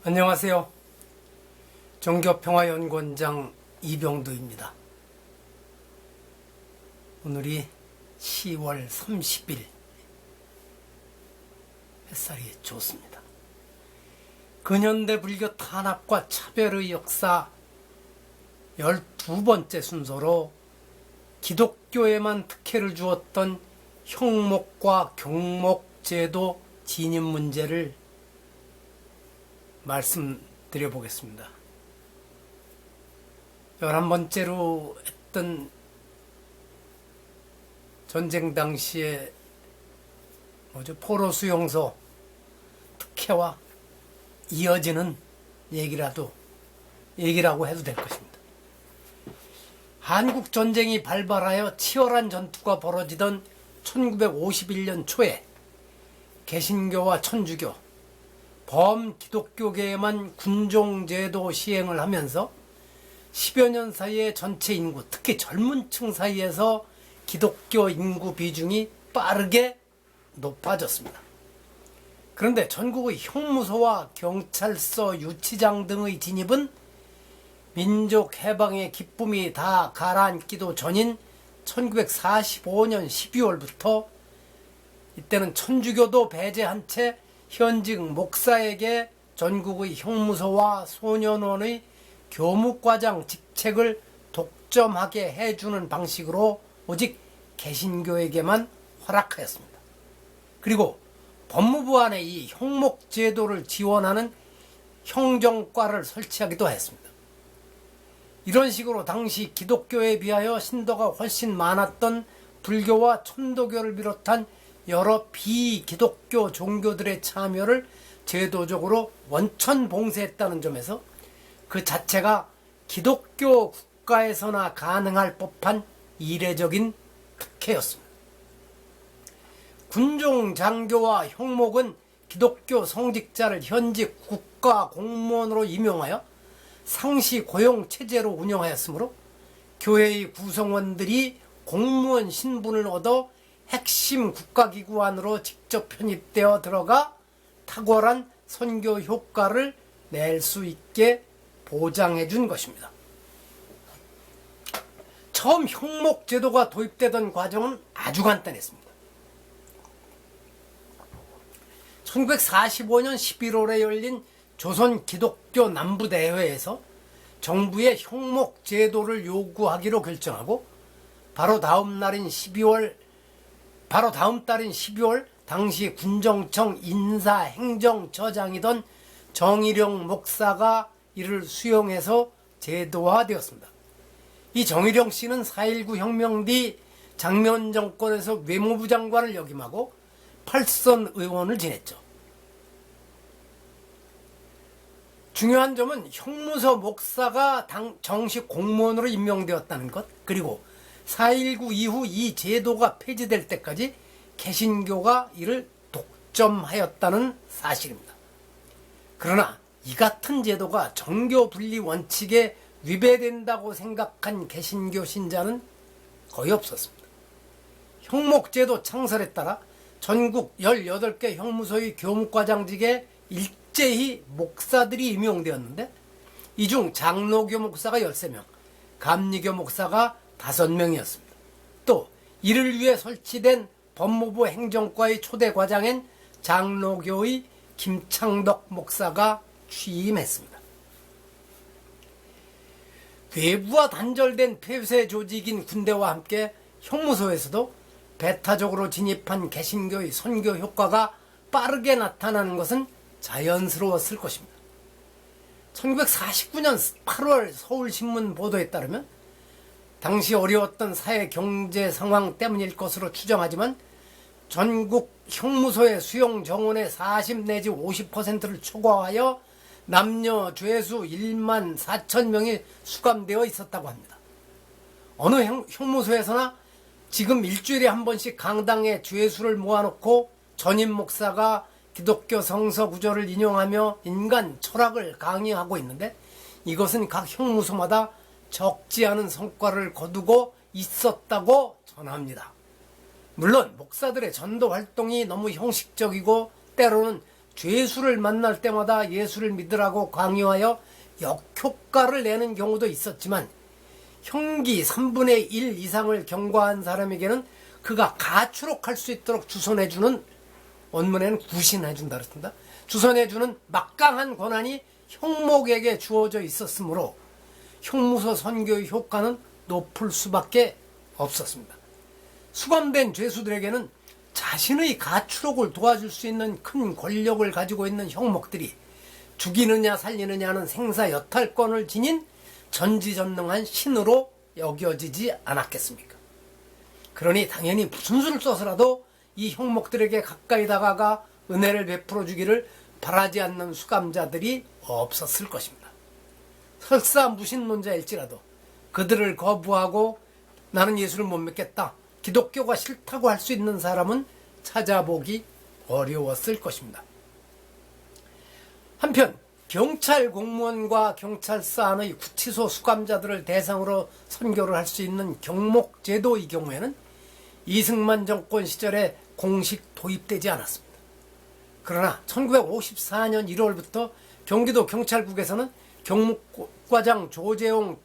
안녕하세요. 종교평화연구원장 이병두입니다. 오늘이 10월 30일 햇살이 좋습니다. 근현대 불교 탄압과 차별의 역사 12번째 순서로 기독교에만 특혜를 주었던 형목과 경목제도 진입 문제를 말씀드려 보겠습니다. 11번째로 했던 전쟁 당시에 포로 수용소 특혜와 이어지는 얘기라고 해도 될 것입니다. 한국 전쟁이 발발하여 치열한 전투가 벌어지던 1951년 초에 개신교와 천주교, 범기독교계에만 군종제도 시행을 하면서 10여 년 사이에 전체 인구, 특히 젊은 층 사이에서 기독교 인구 비중이 빠르게 높아졌습니다. 그런데 전국의 형무소와 경찰서, 유치장 등의 진입은 민족 해방의 기쁨이 다 가라앉기도 전인 1945년 12월부터 이때는 천주교도 배제한 채 현직 목사에게 전국의 형무소와 소년원의 교무과장 직책을 독점하게 해주는 방식으로 오직 개신교에게만 허락하였습니다. 그리고 법무부 안에 이 형목제도를 지원하는 형정과를 설치하기도 했습니다. 이런 식으로 당시 기독교에 비하여 신도가 훨씬 많았던 불교와 천도교를 비롯한 여러 비기독교 종교들의 참여를 제도적으로 원천봉쇄했다는 점에서 그 자체가 기독교 국가에서나 가능할 법한 이례적인 특혜였습니다. 군종 장교와 형목은 기독교 성직자를 현직 국가 공무원으로 임용하여 상시 고용 체제로 운영하였으므로 교회의 구성원들이 공무원 신분을 얻어 핵심 국가기구 안으로 직접 편입되어 들어가 탁월한 선교 효과를 낼 수 있게 보장해 준 것입니다. 처음 형목제도가 도입되던 과정은 아주 간단했습니다. 1945년 11월에 열린 조선 기독교 남부대회에서 정부의 형목제도를 요구하기로 결정하고 바로 다음 달인 12월 당시 군정청 인사행정처장이던 정일영 목사가 이를 수용해서 제도화되었습니다. 이 정일영 씨는 4.19 혁명 뒤 장면 정권에서 외무부 장관을 역임하고 8선 의원을 지냈죠. 중요한 점은 형무소 목사가 정식 공무원으로 임명되었다는 것, 그리고 4.19 이후 이 제도가 폐지될 때까지 개신교가 이를 독점하였다는 사실입니다. 그러나 이 같은 제도가 정교 분리 원칙에 위배된다고 생각한 개신교 신자는 거의 없었습니다. 형목제도 창설에 따라 전국 18개 형무소의 교무과장직에 일제히 목사들이 임용되었는데 이 중 장로교 목사가 13명, 감리교 목사가 5명이었습니다. 또 이를 위해 설치된 법무부 행정과의 초대 과장인 장로교의 김창덕 목사가 취임했습니다. 외부와 단절된 폐쇄 조직인 군대와 함께 형무소에서도 배타적으로 진입한 개신교의 선교 효과가 빠르게 나타나는 것은 자연스러웠을 것입니다. 1949년 8월 서울신문 보도에 따르면 당시 어려웠던 사회 경제 상황 때문일 것으로 추정하지만 전국 형무소의 수용 정원의 40 내지 50%를 초과하여 남녀 죄수 1만 4천 명이 수감되어 있었다고 합니다. 어느 형무소에서나 지금 일주일에 한 번씩 강당에 죄수를 모아놓고 전임 목사가 기독교 성서 구절을 인용하며 인간 철학을 강의하고 있는데 이것은 각 형무소마다 적지 않은 성과를 거두고 있었다고 전합니다. 물론 목사들의 전도 활동이 너무 형식적이고 때로는 죄수를 만날 때마다 예수를 믿으라고 강요하여 역효과를 내는 경우도 있었지만 형기 3분의 1 이상을 경과한 사람에게는 그가 가출옥할 수 있도록 주선해주는, 원문에는 구신해준다 그랬습니다. 주선해주는 막강한 권한이 형목에게 주어져 있었으므로 형무소 선교의 효과는 높을 수밖에 없었습니다. 수감된 죄수들에게는 자신의 가출옥을 도와줄 수 있는 큰 권력을 가지고 있는 형목들이 죽이느냐 살리느냐는 생사여탈권을 지닌 전지전능한 신으로 여겨지지 않았겠습니까? 그러니 당연히 무슨 수를 써서라도 이 형목들에게 가까이 다가가 은혜를 베풀어 주기를 바라지 않는 수감자들이 없었을 것입니다. 설사 무신론자일지라도 그들을 거부하고 나는 예수를 못 믿겠다, 기독교가 싫다고 할 수 있는 사람은 찾아보기 어려웠을 것입니다. 한편 경찰 공무원과 경찰서 안의 구치소 수감자들을 대상으로 선교를 할 수 있는 경목제도의 경우에는 이승만 정권 시절에 공식 도입되지 않았습니다. 그러나 1954년 1월부터 경기도 경찰국에서는 경목과장 조재용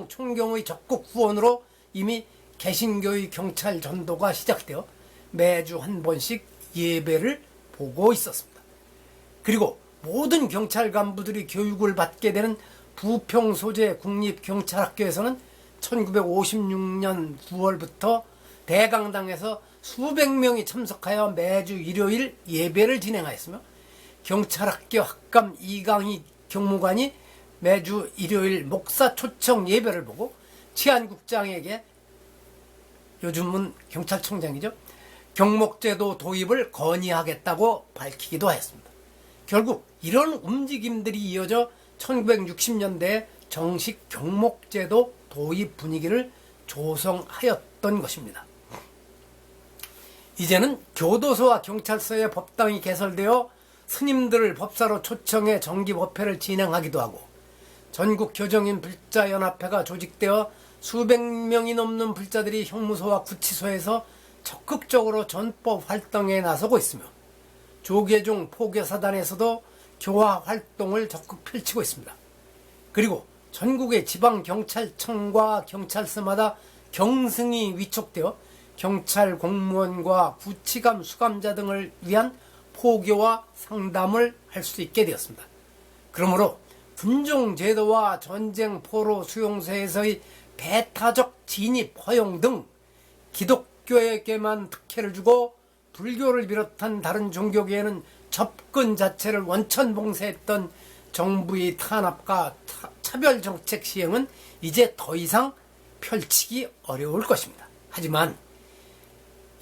총경의 적극 후원으로 이미 개신교의 경찰 전도가 시작되어 매주 한 번씩 예배를 보고 있었습니다. 그리고 모든 경찰 간부들이 교육을 받게 되는 부평 소재 국립경찰학교에서는 1956년 9월부터 대강당에서 수백 명이 참석하여 매주 일요일 예배를 진행하였으며 경찰학교 학감 이강희 경무관이 매주 일요일 목사 초청 예배를 보고 치안국장에게, 요즘은 경찰청장이죠, 경목제도 도입을 건의하겠다고 밝히기도 하였습니다. 결국 이런 움직임들이 이어져 1960년대에 정식 경목제도 도입 분위기를 조성하였던 것입니다. 이제는 교도소와 경찰서의 법당이 개설되어 스님들을 법사로 초청해 정기법회를 진행하기도 하고 전국 교정인 불자연합회가 조직되어 수백 명이 넘는 불자들이 형무소와 구치소에서 적극적으로 전법 활동에 나서고 있으며 조계종 포교사단에서도 교화 활동을 적극 펼치고 있습니다. 그리고 전국의 지방경찰청과 경찰서마다 경승이 위촉되어 경찰 공무원과 구치감 수감자 등을 위한 포교와 상담을 할 수 있게 되었습니다. 그러므로 군종제도와 전쟁 포로 수용소에서의 배타적 진입 허용 등 기독교에게만 특혜를 주고 불교를 비롯한 다른 종교계에는 접근 자체를 원천봉쇄했던 정부의 탄압과 차별 정책 시행은 이제 더 이상 펼치기 어려울 것입니다. 하지만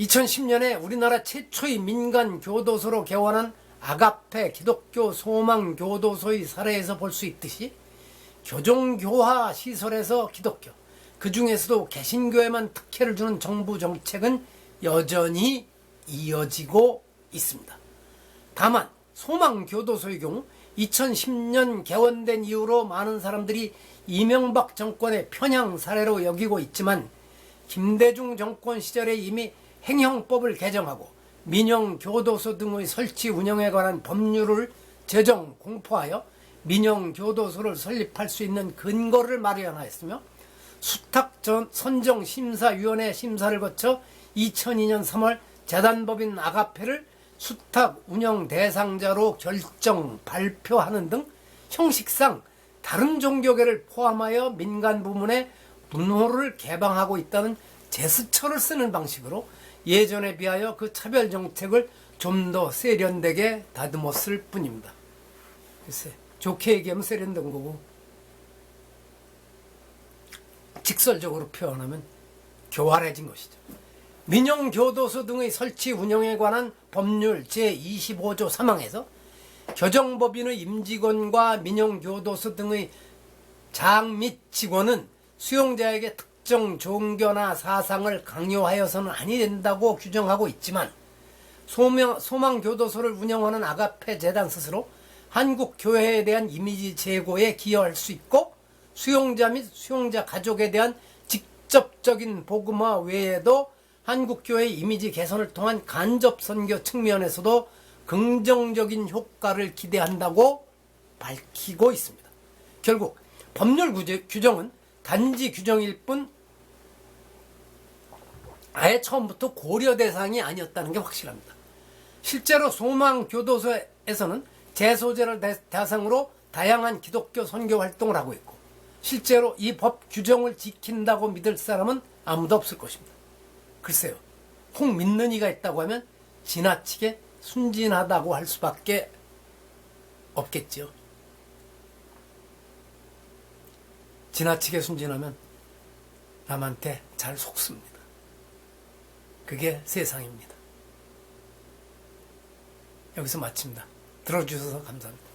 2010년에 우리나라 최초의 민간 교도소로 개원한 아가페 기독교 소망 교도소의 사례에서 볼 수 있듯이 교정교화 시설에서 기독교, 그 중에서도 개신교에만 특혜를 주는 정부 정책은 여전히 이어지고 있습니다. 다만 소망교도소의 경우 2010년 개원된 이후로 많은 사람들이 이명박 정권의 편향 사례로 여기고 있지만 김대중 정권 시절에 이미 행형법을 개정하고 민영교도소 등의 설치 운영에 관한 법률을 제정 공포하여 민영교도소를 설립할 수 있는 근거를 마련하였으며 수탁선정심사위원회 심사를 거쳐 2002년 3월 재단법인 아가페를 수탁 운영 대상자로 결정 발표하는 등 형식상 다른 종교계를 포함하여 민간 부문에 문호를 개방하고 있다는 제스처를 쓰는 방식으로 예전에 비하여 그 차별 정책을 좀 더 세련되게 다듬었을 뿐입니다. 글쎄, 좋게 얘기하면 세련된 거고 직설적으로 표현하면 교활해진 것이죠. 민영교도소 등의 설치 운영에 관한 법률 제25조 3항에서 교정법인의 임직원과 민영교도소 등의 장 및 직원은 수용자에게 특정 종교나 사상을 강요하여서는 아니 된다고 규정하고 있지만 소망교도소를 운영하는 아가페 재단 스스로 한국 교회에 대한 이미지 제고에 기여할 수 있고 수용자 및 수용자 가족에 대한 직접적인 복음화 외에도 한국 교회의 이미지 개선을 통한 간접 선교 측면에서도 긍정적인 효과를 기대한다고 밝히고 있습니다. 결국 법률 규정은 단지 규정일 뿐 아예 처음부터 고려 대상이 아니었다는 게 확실합니다. 실제로 소망교도소에서는 재소재를 대상으로 다양한 기독교 선교 활동을 하고 있고 실제로 이 법 규정을 지킨다고 믿을 사람은 아무도 없을 것입니다. 글쎄요. 혹 믿는 이가 있다고 하면 지나치게 순진하다고 할 수밖에 없겠지요. 지나치게 순진하면 남한테 잘 속습니다. 그게 세상입니다. 여기서 마칩니다. 들어주셔서 감사합니다.